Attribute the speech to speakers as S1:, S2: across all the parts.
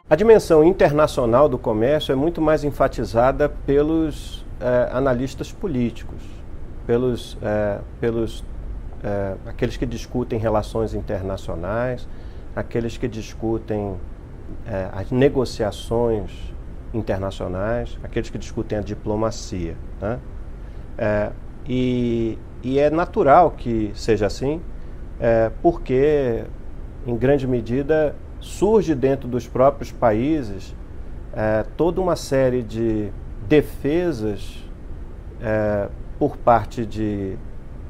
S1: A dimensão internacional do comércio é muito mais enfatizada pelos analistas políticos, aqueles que discutem relações internacionais, aqueles que discutem as negociações internacionais, aqueles que discutem a diplomacia, né? E é natural que seja assim, porque, em grande medida, surge dentro dos próprios países toda uma série de defesas por parte de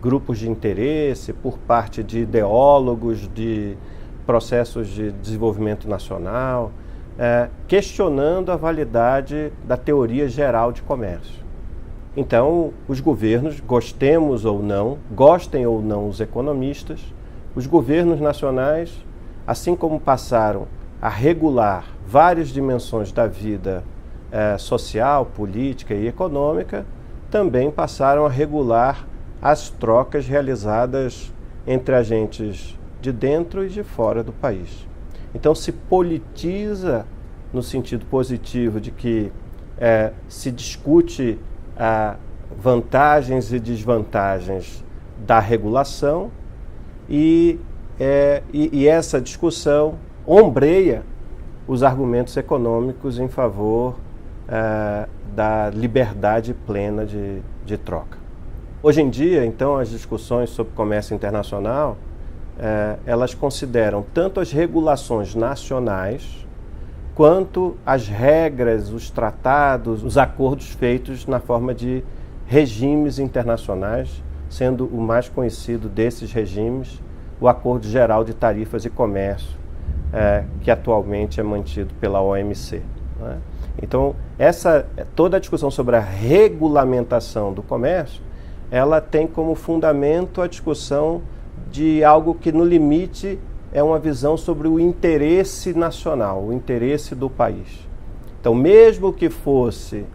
S1: grupos de interesse, por parte de ideólogos de processos de desenvolvimento nacional, questionando a validade da teoria geral de comércio. Então, os governos, gostem ou não os economistas, os governos nacionais, assim como passaram a regular várias dimensões da vida social, política e econômica, também passaram a regular as trocas realizadas entre agentes de dentro e de fora do país. Então se politiza no sentido positivo de que se discute vantagens e desvantagens da regulação e essa discussão ombreia os argumentos econômicos em favor da liberdade plena de troca. Hoje em dia, então, as discussões sobre comércio internacional, elas consideram tanto as regulações nacionais, quanto as regras, os tratados, os acordos feitos na forma de regimes internacionais, sendo o mais conhecido desses regimes o Acordo Geral de Tarifas e Comércio, que atualmente é mantido pela OMC, né? Então, toda a discussão sobre a regulamentação do comércio, ela tem como fundamento a discussão de algo que, no limite, é uma visão sobre o interesse nacional, o interesse do país. Então, mesmo que fosse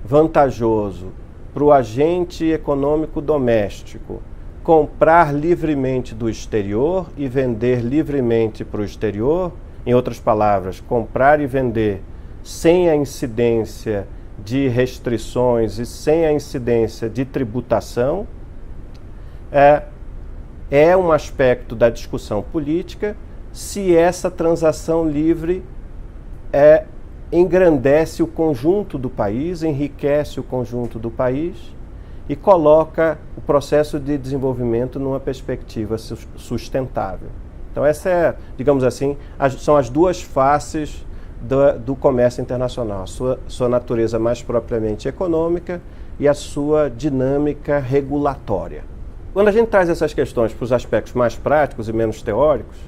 S1: vantajoso para o agente econômico doméstico comprar livremente do exterior e vender livremente para o exterior, em outras palavras, comprar e vender sem a incidência de restrições e sem a incidência de tributação, é um aspecto da discussão política se essa transação livre engrandece o conjunto do país, enriquece o conjunto do país e coloca o processo de desenvolvimento numa perspectiva sustentável. Então essa digamos assim, são as duas faces do comércio internacional, sua natureza mais propriamente econômica e a sua dinâmica regulatória. Quando a gente traz essas questões para os aspectos mais práticos e menos teóricos,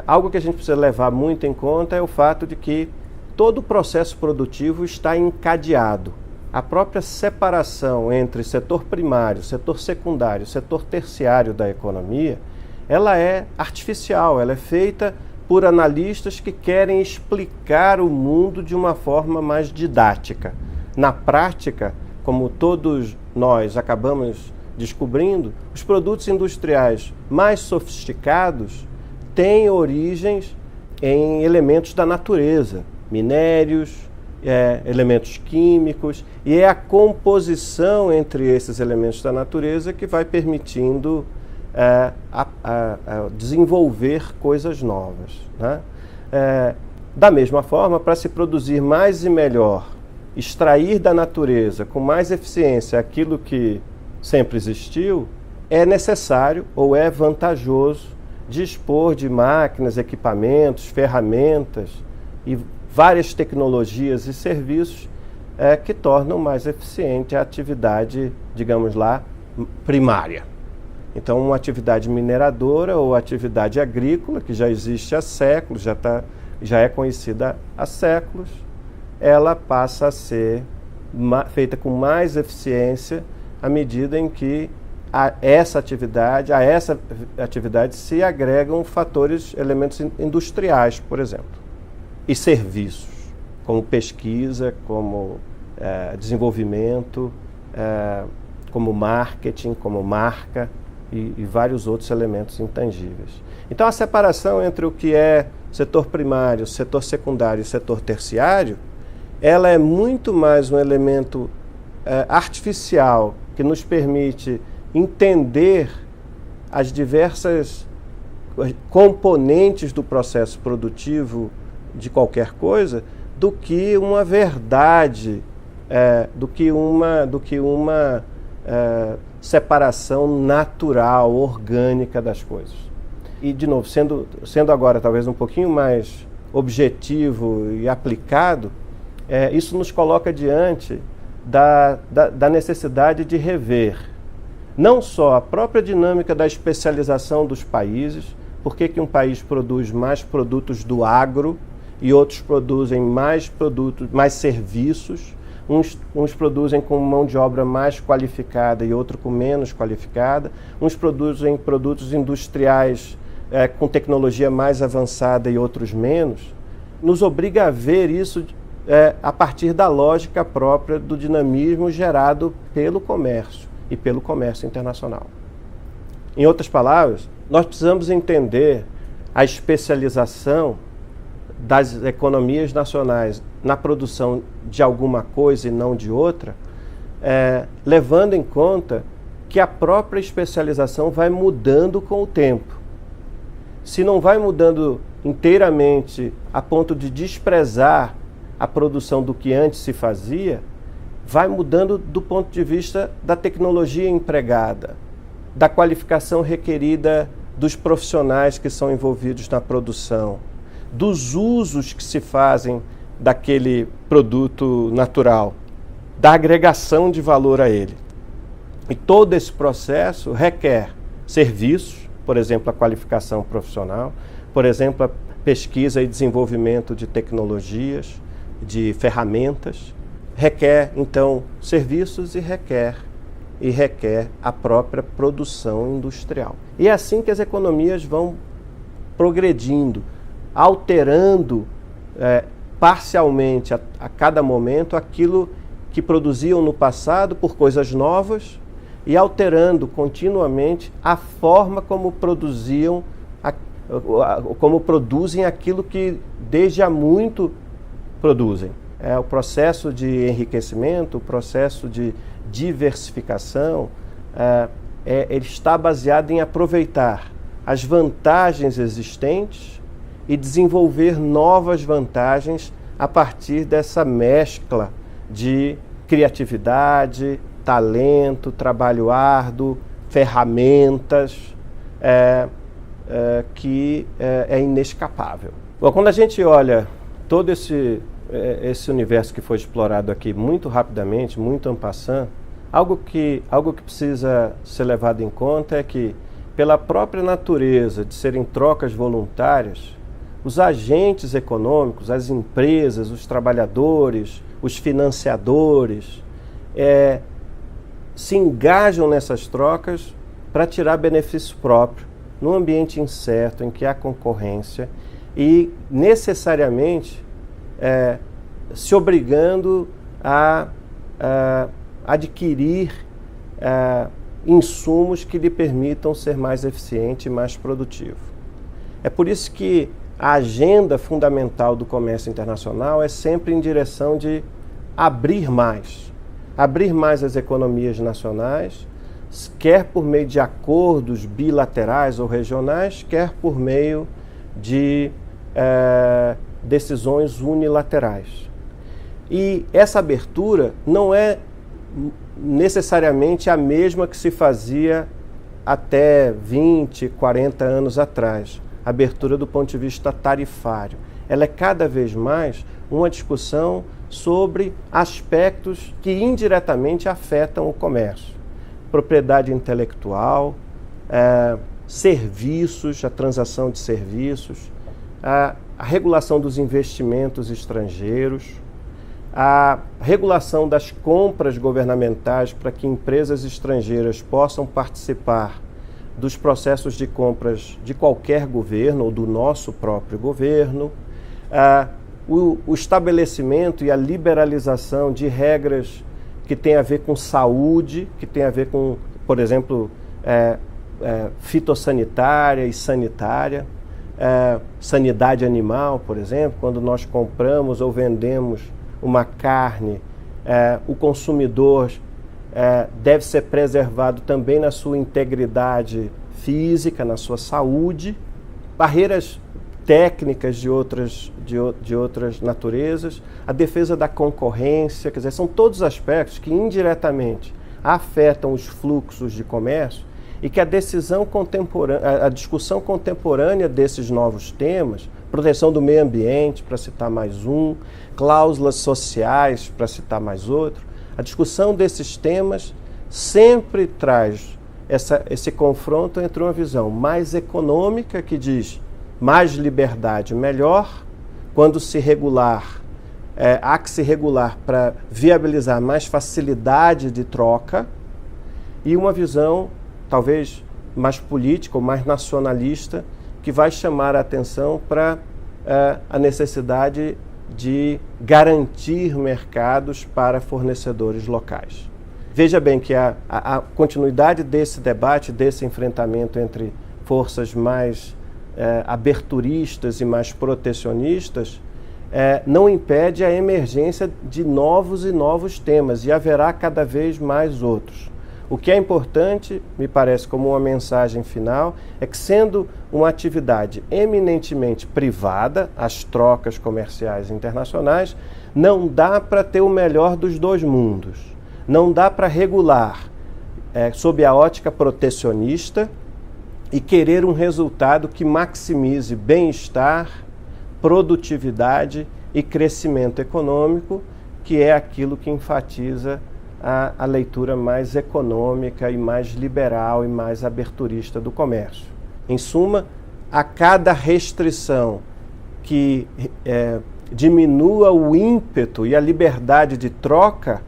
S1: algo que a gente precisa levar muito em conta é o fato de que todo o processo produtivo está encadeado. A própria separação entre setor primário, setor secundário, setor terciário da economia, ela é artificial, ela é feita por analistas que querem explicar o mundo de uma forma mais didática. Na prática, como todos nós acabamos descobrindo, os produtos industriais mais sofisticados têm origens em elementos da natureza, minérios, elementos químicos, e é a composição entre esses elementos da natureza que vai permitindo desenvolver coisas novas, né? Da mesma forma, para se produzir mais e melhor, extrair da natureza com mais eficiência aquilo que sempre existiu, é necessário ou é vantajoso dispor de máquinas, equipamentos, ferramentas e várias tecnologias e serviços que tornam mais eficiente a atividade, digamos lá, primária. Então, uma atividade mineradora ou atividade agrícola, que já existe há séculos, já é conhecida há séculos, ela passa a ser feita com mais eficiência à medida em que a essa atividade se agregam elementos industriais, por exemplo, e serviços, como pesquisa, como desenvolvimento, como marketing, como marca e vários outros elementos intangíveis. Então, a separação entre o que é setor primário, setor secundário e setor terciário, ela é muito mais um elemento artificial que nos permite entender as diversas componentes do processo produtivo de qualquer coisa, do que uma verdade, do que uma separação natural, orgânica das coisas. E, de novo, sendo agora talvez um pouquinho mais objetivo e aplicado, isso nos coloca diante da necessidade de rever não só a própria dinâmica da especialização dos países, por que um país produz mais produtos do agro e outros produzem mais produtos, mais serviços, uns produzem com mão de obra mais qualificada e outro com menos qualificada, uns produzem produtos industriais com tecnologia mais avançada e outros menos, nos obriga a ver isso a partir da lógica própria do dinamismo gerado pelo comércio e pelo comércio internacional. Em outras palavras, nós precisamos entender a especialização das economias nacionais na produção de alguma coisa e não de outra, levando em conta que a própria especialização vai mudando com o tempo. Se não vai mudando inteiramente a ponto de desprezar a produção do que antes se fazia, vai mudando do ponto de vista da tecnologia empregada, da qualificação requerida dos profissionais que são envolvidos na produção, dos usos que se fazem daquele produto natural, da agregação de valor a ele. E todo esse processo requer serviços, por exemplo, a qualificação profissional, por exemplo, a pesquisa e desenvolvimento de tecnologias, de ferramentas, requer, então, serviços e requer a própria produção industrial. E é assim que as economias vão progredindo, alterando parcialmente a cada momento aquilo que produziam no passado por coisas novas e alterando continuamente a forma como produzem aquilo que desde há muito produzem. O processo de enriquecimento, o processo de diversificação, ele está baseado em aproveitar as vantagens existentes e desenvolver novas vantagens a partir dessa mescla de criatividade, talento, trabalho árduo, ferramentas, que é inescapável. Bom, quando a gente olha todo esse universo que foi explorado aqui muito rapidamente, muito en passant, algo que precisa ser levado em conta é que, pela própria natureza de serem trocas voluntárias, os agentes econômicos, as empresas, os trabalhadores, os financiadores, se engajam nessas trocas para tirar benefício próprio, num ambiente incerto, em que há concorrência e, necessariamente, se obrigando a adquirir insumos que lhe permitam ser mais eficiente e mais produtivo. É por isso que a agenda fundamental do comércio internacional é sempre em direção de abrir mais as economias nacionais, quer por meio de acordos bilaterais ou regionais, quer por meio de decisões unilaterais. E essa abertura não é necessariamente a mesma que se fazia até 20, 40 anos atrás. A abertura do ponto de vista tarifário. Ela é cada vez mais uma discussão sobre aspectos que indiretamente afetam o comércio. Propriedade intelectual, serviços, a transação de serviços, a regulação dos investimentos estrangeiros, a regulação das compras governamentais para que empresas estrangeiras possam participar dos processos de compras de qualquer governo ou do nosso próprio governo, o estabelecimento e a liberalização de regras que têm a ver com saúde, que têm a ver com, por exemplo, fitossanitária e sanitária, sanidade animal, por exemplo, quando nós compramos ou vendemos uma carne, o consumidor deve ser preservado também na sua integridade física, na sua saúde, barreiras técnicas de outras naturezas, a defesa da concorrência, quer dizer, são todos aspectos que indiretamente afetam os fluxos de comércio e que a discussão contemporânea desses novos temas, proteção do meio ambiente, para citar mais um, cláusulas sociais, para citar mais outro, a discussão desses temas sempre traz esse confronto entre uma visão mais econômica, que diz mais liberdade, melhor, quando se regular, há que se regular para viabilizar mais facilidade de troca, e uma visão talvez mais política ou mais nacionalista, que vai chamar a atenção para a necessidade de garantir mercados para fornecedores locais. Veja bem que a continuidade desse debate, desse enfrentamento entre forças mais aberturistas e mais protecionistas, não impede a emergência de novos e novos temas, e haverá cada vez mais outros. O que é importante, me parece como uma mensagem final, é que, sendo uma atividade eminentemente privada, as trocas comerciais internacionais, não dá para ter o melhor dos dois mundos. Não dá para regular sob a ótica protecionista e querer um resultado que maximize bem-estar, produtividade e crescimento econômico, que é aquilo que enfatiza a leitura mais econômica e mais liberal e mais aberturista do comércio. Em suma, a cada restrição que diminua o ímpeto e a liberdade de troca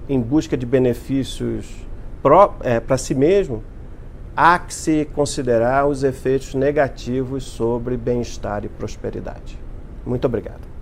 S1: em busca de benefícios para si mesmo, há que se considerar os efeitos negativos sobre bem-estar e prosperidade. Muito obrigado.